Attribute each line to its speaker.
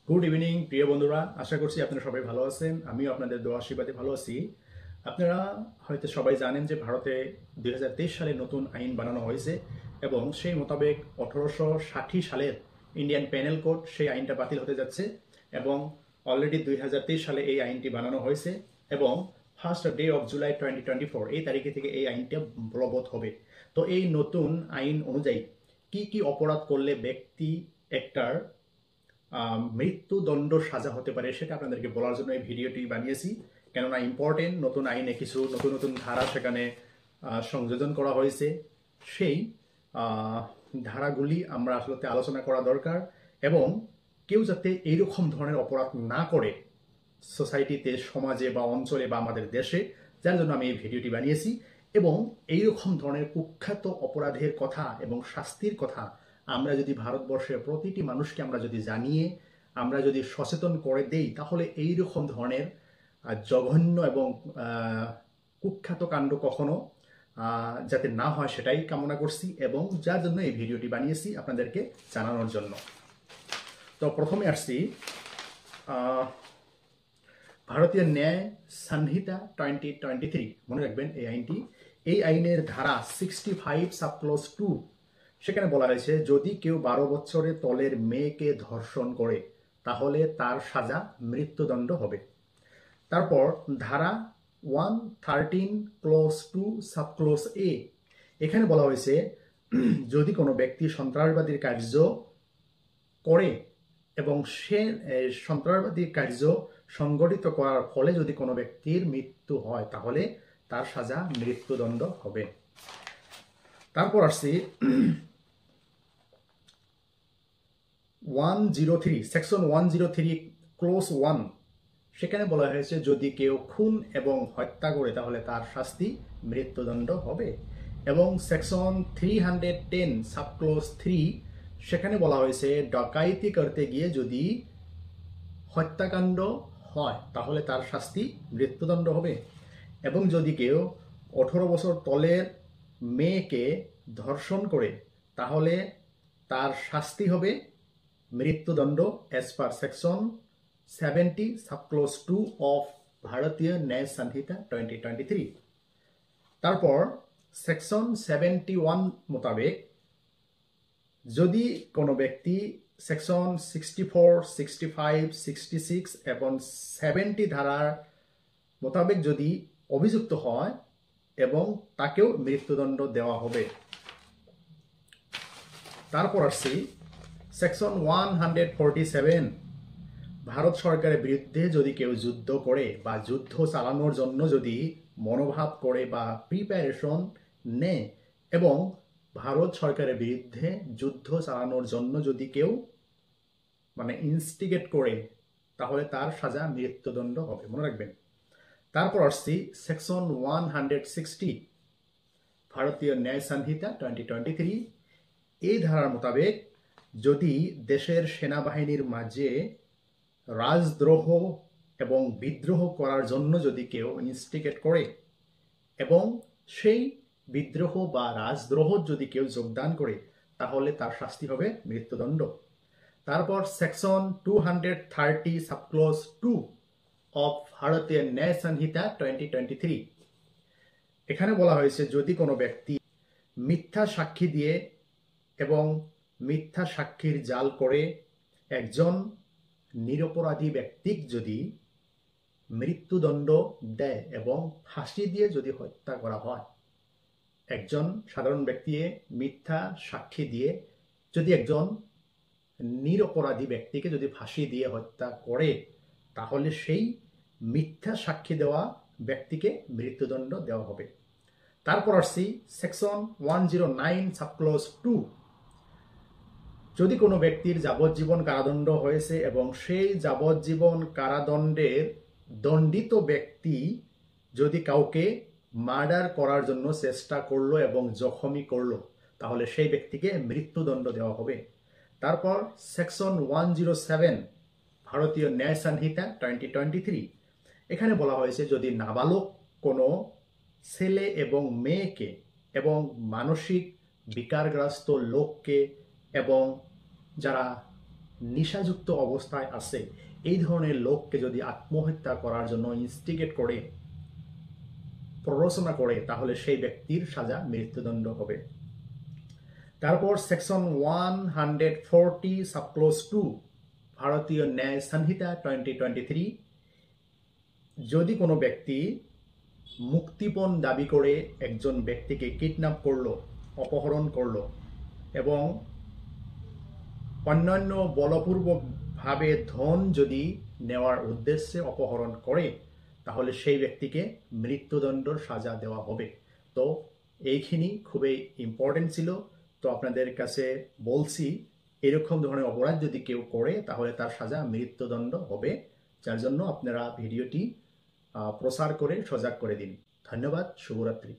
Speaker 1: Good evening প্রিয় বন্ধুরা, আশা করছি আপনারা সবাই ভালো আছেন। আমিও আপনাদের দোয়া আশীর্বাদে ভালো আছি। আপনারা হয়তো সবাই জানেন যে ভারতে 2023 সালে নতুন আইন বানানো হয়েছে এবং সেই মোতাবেক 1860 সালের ইন্ডিয়ান পেনাল কোড সেই আইনটা বাতিল হতে যাচ্ছে এবং অলরেডি 2023 সালে এই আইনটি বানানো হয়েছে এবং ফার্স্ট ডে অফ জুলাই 2024 এই তারিখে থেকে এই আইনটা বলবৎ হবে। তো এই নতুন আইন অনুযায়ী কি কি অপরাধ করলে ব্যক্তি একটার মৃত্যুদণ্ড সাজা হতে পারে সেটা আপনাদেরকে বলার জন্য এই ভিডিওটি বানিয়েছি। কেননা ইম্পর্টেন্ট, নতুন আইনে কিছু নতুন নতুন ধারা সেখানে সংযোজন করা হয়েছে। সেই ধারাগুলি আমরা আসলে আলোচনা করা দরকার এবং কেউ যাতে এইরকম ধরনের অপরাধ না করে সোসাইটিতে, সমাজে বা অঞ্চলে বা আমাদের দেশে, যার জন্য আমি এই ভিডিওটি বানিয়েছি। এবং এইরকম ধরনের কুখ্যাত অপরাধের কথা এবং শাস্তির কথা আমরা যদি ভারতবর্ষের প্রতিটি মানুষকে আমরা যদি জানিয়ে আমরা যদি সচেতন করে দেই, তাহলে এইরকম ধরনের জঘন্য এবং কুখ্যাত কাণ্ড কখনো যাতে না হয় সেটাই কামনা করছি এবং যার জন্য এই ভিডিওটি বানিয়েছি আপনাদেরকে জানানোর জন্য। তো প্রথমে আসছি ভারতীয় ন্যায় সংহিতা 2023। মনে রাখবেন এই আইনটি, এই আইনের ধারা 65 সাবক্লজ 2 সেখানে বলা হয়েছে যদি কেউ 12 বছরের তলের মেয়েকে ধর্ষণ করে তাহলে তার সাজা মৃত্যুদণ্ড হবে। তারপর ধারা 113 ক্লজ 2 সাবক্লজ এ, এখানে বলা হয়েছে যদি কোনো ব্যক্তি সন্ত্রাসবাদীর কার্য করে এবং সে সন্ত্রাসবাদী কার্য সংগঠিত করার ফলে যদি কোনো ব্যক্তির মৃত্যু হয় তাহলে তার সাজা মৃত্যুদণ্ড হবে। তারপর আসছি 103 সেকশন 103 ক্লোজ 1, সেখানে বলা হয়েছে যদি কেউ খুন এবং হত্যা করে তাহলে তার শাস্তি মৃত্যুদণ্ড হবে। এবং সেকশন 310 সাবক্লোজ 3, সেখানে বলা হয়েছে ডাকাইতি করতে গিয়ে যদি হত্যাকাণ্ড হয় তাহলে তার শাস্তি মৃত্যুদণ্ড হবে। এবং যদি কেউ 18 বছর তলের মেয়েকে ধর্ষণ করে তাহলে তার শাস্তি হবে মৃত্যুদণ্ড অ্যাজ পার সেকশন 70 সাবক্লোজ 2 অফ ভারতীয় ন্যায় সংহিতা 2023। তারপর সেকশন 71 মোতাবেক যদি কোনো ব্যক্তি সেকশন 64, 65, 66 এবং 70 ধারার মোতাবেক যদি অভিযুক্ত হয় এবং তাকেও মৃত্যুদণ্ড দেওয়া হবে। তারপর আসছি সেকশন 147, ভারত সরকারের বিরুদ্ধে যদি কেউ যুদ্ধ করে বা যুদ্ধ চালানোর জন্য যদি মনোভাব করে বা প্রিপারেশন নেয় এবং ভারত সরকারের বিরুদ্ধে যুদ্ধ চালানোর জন্য যদি কেউ ইনস্টিগেট করে তাহলে তার সাজা মৃত্যুদণ্ড হবে, মনে রাখবেন। তারপর আসছি সেকশন 160 ভারতীয় ন্যায় সংহিতা 2023, এই ধারার মোতাবেক যদি দেশের সেনাবাহিনীর মাঝে রাজদ্রোহ এবং বিদ্রোহ করার জন্য যদি কেউ ইনস্টিগেট করে এবং সেই বিদ্রোহ বা রাজদ্রোহ যদি কেউ যোগদান করে তাহলে তার শাস্তি হবে মৃত্যুদণ্ড। তারপর সেকশন 230 সাবক্লজ 2 অফ ভারতীয় ন্যায় সংহিতা 2023, এখানে বলা হয়েছে যদি কোনো ব্যক্তি মিথ্যা সাক্ষী দিয়ে এবং মিথ্যা সাক্ষীর জাল করে একজন নিরপরাধী ব্যক্তিক যদি মৃত্যুদণ্ড দেয় এবং ফাঁসি দিয়ে যদি হত্যা করা হয়, একজন সাধারণ ব্যক্তি মিথ্যা সাক্ষী দিয়ে যদি একজন নিরপরাধী ব্যক্তিকে যদি ফাঁসি দিয়ে হত্যা করে তাহলে সেই মিথ্যা সাক্ষী দেওয়া ব্যক্তিকে মৃত্যুদণ্ড দেওয়া হবে। তারপর আসছি সেকশন 109 সাবক্লজ 2, যদি কোনো ব্যক্তির যাবজ্জীবন কারাদণ্ড হয়েছে এবং সেই যাবজ্জীবন কারাদণ্ডের দণ্ডিত ব্যক্তি যদি কাউকে মার্ডার করার জন্য চেষ্টা করলো এবং জখমি করলো তাহলে সেই ব্যক্তিকে মৃত্যুদণ্ড দেওয়া হবে। তারপর সেকশন 107 ভারতীয় ন্যায় সংহিতা 2023, এখানে বলা হয়েছে যদি নাবালক কোনো ছেলে এবং মেয়েকে এবং মানসিক বিকারগ্রস্ত লোককে এবং যারা নেশাযুক্ত অবস্থায় আছে এই ধরনের লোককে যদি আত্মহত্যা করার জন্য ইনস্টিগেট করে, প্ররোচনা করে, তাহলে সেই ব্যক্তির সাজা মৃত্যুদণ্ড হবে। তারপর সেকশন 140 সাবক্লোজ 2 ভারতীয় ন্যায় সংহিতা 2023, যদি কোনো ব্যক্তি মুক্তিপণ দাবি করে একজন ব্যক্তিকে কিডন্যাপ করলো, অপহরণ করলো এবং অন্যান্য বলপূর্বকভাবে ধন যদি নেওয়ার উদ্দেশ্যে অপহরণ করে, তাহলে সেই ব্যক্তিকে মৃত্যুদণ্ডের সাজা দেওয়া হবে। তো এইখানি খুবই ইম্পর্টেন্ট ছিল। তো আপনাদের কাছে বলছি, এরকম ধরনের অপরাধ যদি কেউ করে তাহলে তার সাজা মৃত্যুদণ্ড হবে, যার জন্য আপনারা ভিডিওটি প্রচার করে সজাগ করে দিন। ধন্যবাদ। শুভরাত্রি।